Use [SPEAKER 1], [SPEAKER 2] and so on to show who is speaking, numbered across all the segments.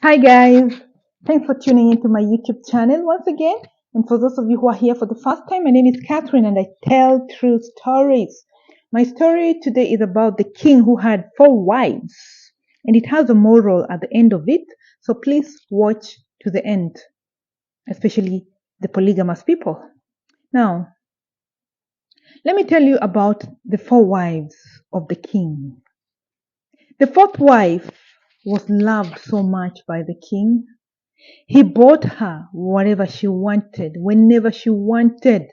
[SPEAKER 1] Hi guys, thanks for tuning into my YouTube channel once again. And for those of you who are here for the first time, my name is Catherine and I tell true stories. My story today is about the king who had 4 wives, and it has a moral at the end of it. So please watch to the end, especially the polygamous people. Now, let me tell you about the 4 wives of the king. The fourth wife was loved so much by the king. He bought her whatever she wanted, whenever she wanted.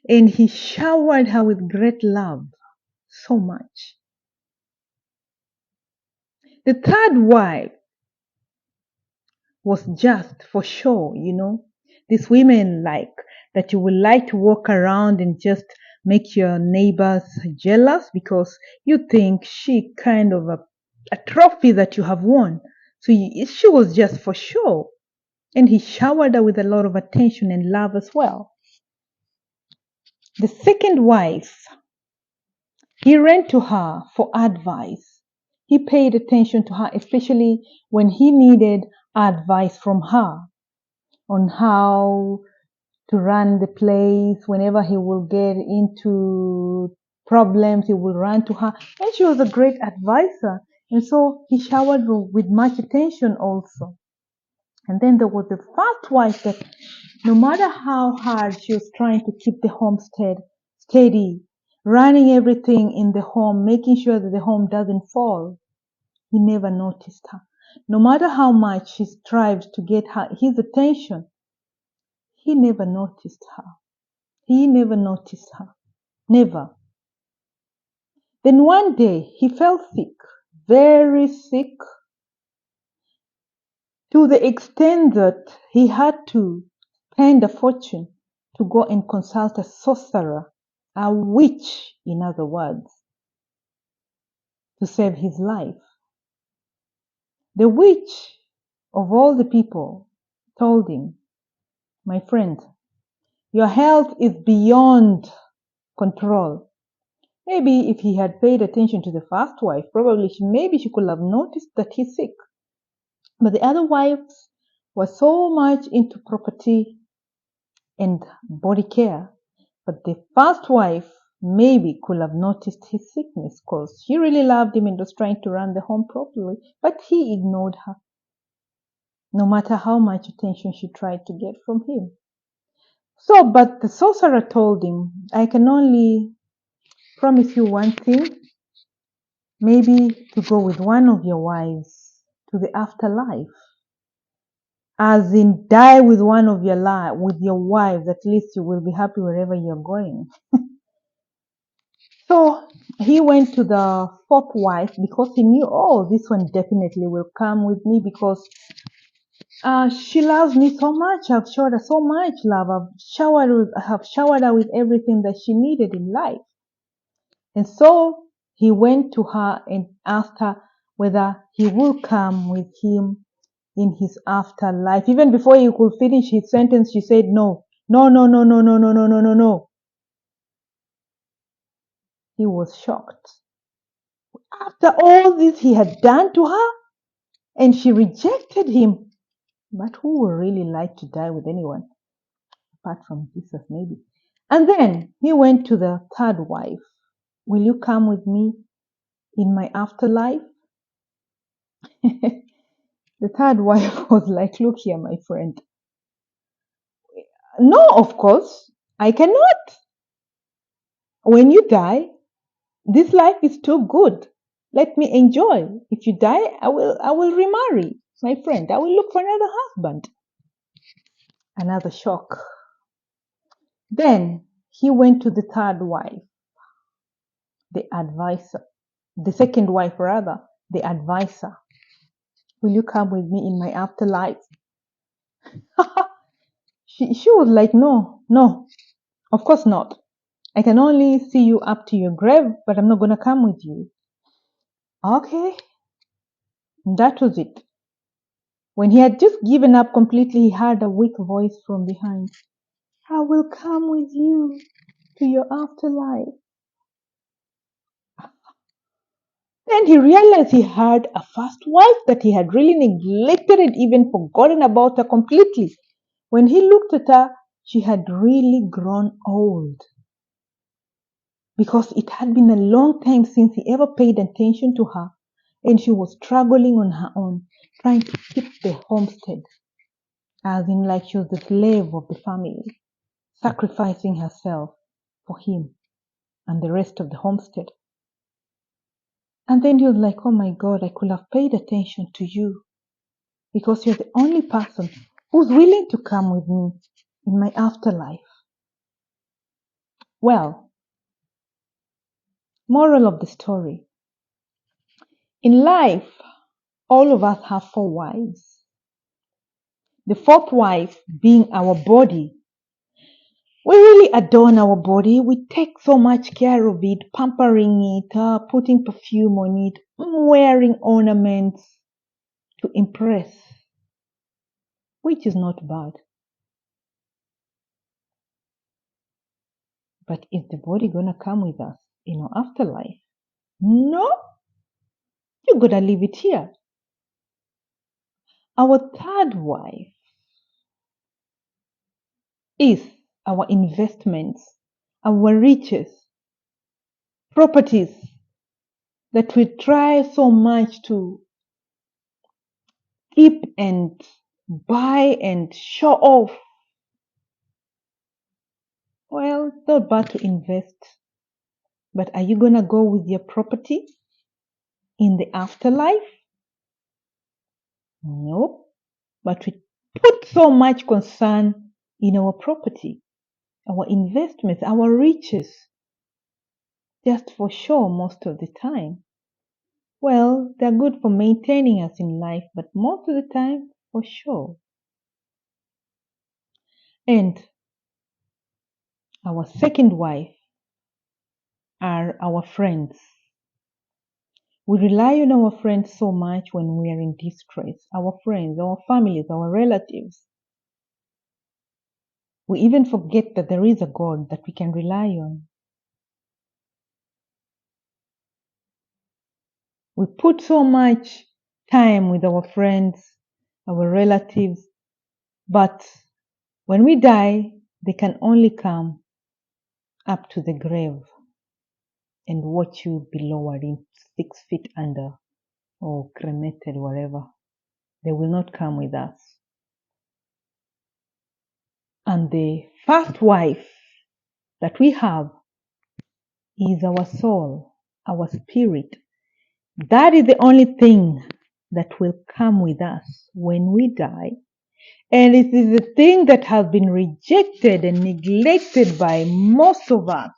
[SPEAKER 1] And he showered her with great love, so much. The third wife was just for show, These women like that you would like to walk around and just make your neighbors jealous because you think she kind of a trophy that you have won. So she was just for show. And he showered her with a lot of attention and love as well. The second wife, he ran to her for advice. He paid attention to her, especially when he needed advice from her on how to run the place. Whenever he will get into problems, he will run to her. And she was a great advisor. And so he showered her with much attention also. And then there was the first wife that no matter how hard she was trying to keep the homestead steady, running everything in the home, making sure that the home doesn't fall, he never noticed her. No matter how much she strived to get his attention, he never noticed her. He never noticed her. Never. Then one day he fell sick, very sick, to the extent that he had to spend a fortune to go and consult a sorcerer, a witch, in other words, to save his life. The witch, of all the people, told him, "My friend, your health is beyond control." Maybe if he had paid attention to the first wife, probably maybe she could have noticed that he's sick. But the other wives were so much into property and body care. But the first wife maybe could have noticed his sickness because she really loved him and was trying to run the home properly. But he ignored her, no matter how much attention she tried to get from him. So, but the sorcerer told him, "I can only promise you one thing, maybe to go with one of your wives to the afterlife. As in, die with one of with your wives. At least you will be happy wherever you're going." So he went to the fourth wife because he knew, oh, this one definitely will come with me because she loves me so much. I've showed her so much love. I have showered her with everything that she needed in life. And so he went to her and asked her whether he will come with him in his afterlife. Even before he could finish his sentence, she said, "No, no, no, no, no, no, no, no, no, no, no." He was shocked. After all this he had done to her, and she rejected him. But who would really like to die with anyone? Apart from Jesus, maybe. And then he went to the third wife. "Will you come with me in my afterlife?" The third wife was like, "Look here, my friend. No, of course, I cannot. When you die, this life is too good. Let me enjoy. If you die, I will remarry, my friend. I will look for another husband." Another shock. Then he went to the third wife, the advisor, the second wife rather, the advisor. "Will you come with me in my afterlife?" She was like, "No, no, of course not. I can only see you up to your grave, but I'm not going to come with you." Okay, that was it. When he had just given up completely, he heard a weak voice from behind. "I will come with you to your afterlife." Then then he realized he had a first wife that he had really neglected and even forgotten about her completely. When he looked at her, she had really grown old because it had been a long time since he ever paid attention to her, and she was struggling on her own, trying to keep the homestead, as in like she was the slave of the family, sacrificing herself for him and the rest of the homestead. And then he was like, oh my God, I could have paid attention to you because you're the only person who's willing to come with me in my afterlife. Well, moral of the story. In life, all of us have four wives. The fourth wife being our body. We really adorn our body. We take so much care of it, pampering it, putting perfume on it, wearing ornaments to impress, which is not bad. But is the body going to come with us in our afterlife? No, you got to leave it here. Our third wife is our investments, our riches, properties that we try so much to keep and buy and show off. Well, it's not bad to invest, but are you going to go with your property in the afterlife? No, but we put so much concern in our property, our investments, our riches, just for show most of the time. Well, they're good for maintaining us in life, but most of the time for show. And our second wife are our friends. We rely on our friends so much when we are in distress. Our friends, our families, our relatives. We even forget that there is a God that we can rely on. We put so much time with our friends, our relatives, but when we die, they can only come up to the grave and watch you be lowered in 6 feet under or cremated, whatever. They will not come with us. And the first wife that we have is our soul, our spirit. That is the only thing that will come with us when we die. And it is the thing that has been rejected and neglected by most of us.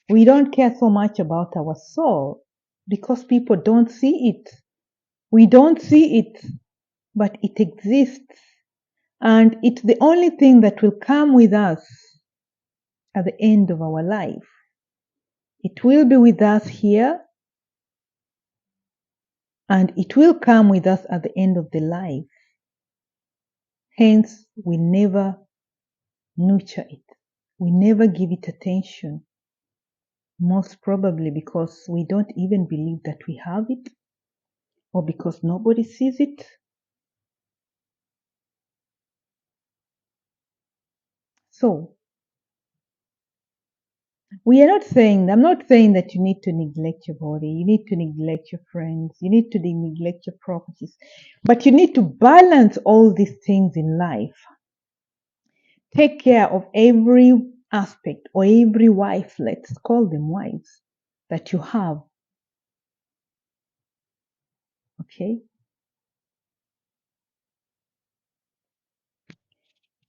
[SPEAKER 1] We don't care so much about our soul because people don't see it. We don't see it, but it exists. And it's the only thing that will come with us at the end of our life. It will be with us here, and it will come with us at the end of the life. Hence, we never nurture it. We never give it attention. Most probably because we don't even believe that we have it, or because nobody sees it. So, I'm not saying that you need to neglect your body, you need to neglect your friends, you need to neglect your properties, but you need to balance all these things in life. Take care of every aspect or every wife, let's call them wives, that you have. Okay?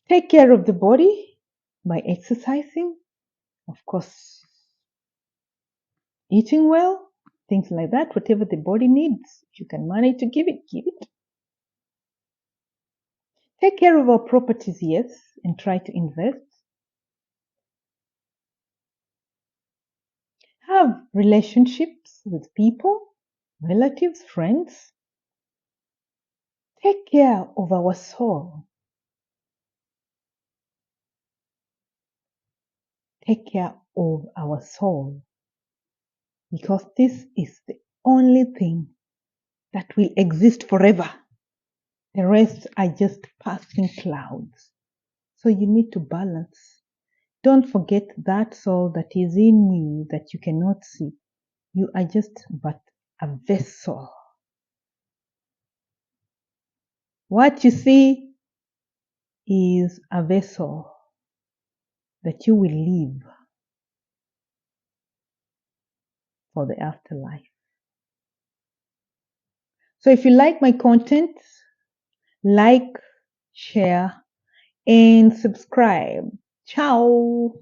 [SPEAKER 1] Take care of the body by exercising, of course, eating well, things like that, whatever the body needs. If you can manage to give it, give it. Take care of our properties, yes, and try to invest. Have relationships with people, relatives, friends. Take care of our soul. Take care of our soul. because this is the only thing that will exist forever. The rest are just passing clouds. So you need to balance. Don't forget that soul that is in you that you cannot see. You are just but a vessel. What you see is a vessel that you will leave for the afterlife. So if you like my content, like, share, and subscribe. Ciao.